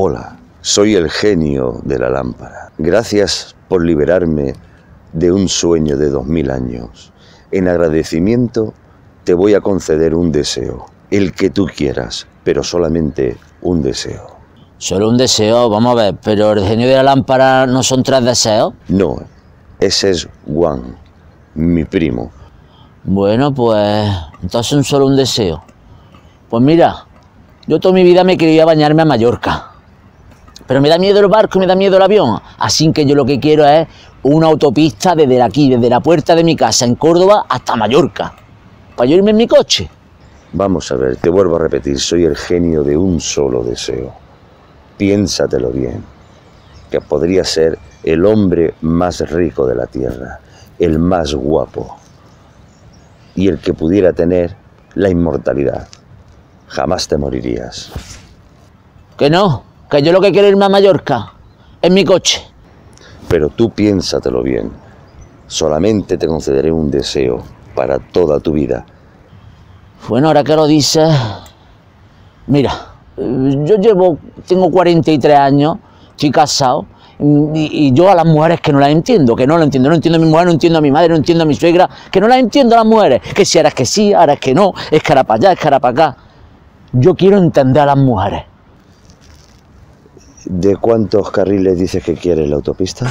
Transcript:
Hola, soy el genio de la lámpara. Gracias por liberarme de un sueño de 2000 años. En agradecimiento te voy a conceder un deseo, el que tú quieras, pero solamente un deseo. Solo un deseo, vamos a ver, pero el genio de la lámpara no son 3 deseos. No, ese es Juan, mi primo. Bueno, pues entonces solo un deseo. Pues mira, yo toda mi vida me quería bañarme a Mallorca, pero me da miedo el barco y me da miedo el avión, así que yo lo que quiero es una autopista desde aquí, desde la puerta de mi casa en Córdoba hasta Mallorca, para yo irme en mi coche. Vamos a ver, te vuelvo a repetir, soy el genio de un solo deseo. Piénsatelo bien, que podría ser el hombre más rico de la tierra, el más guapo y el que pudiera tener la inmortalidad. Jamás te morirías. Que no, que yo lo que quiero es irme a Mallorca, en mi coche. Pero tú piénsatelo bien, solamente te concederé un deseo para toda tu vida. Bueno, ahora que lo dices, mira, tengo 43 años, estoy casado, y yo a las mujeres que no las entiendo, no entiendo a mi mujer, no entiendo a mi madre, no entiendo a mi suegra, que no las entiendo a las mujeres, que si ahora es que sí, ahora es que no, es que ahora para allá, es que ahora para acá. Yo quiero entender a las mujeres. ¿De cuántos carriles dices que quieres la autopista?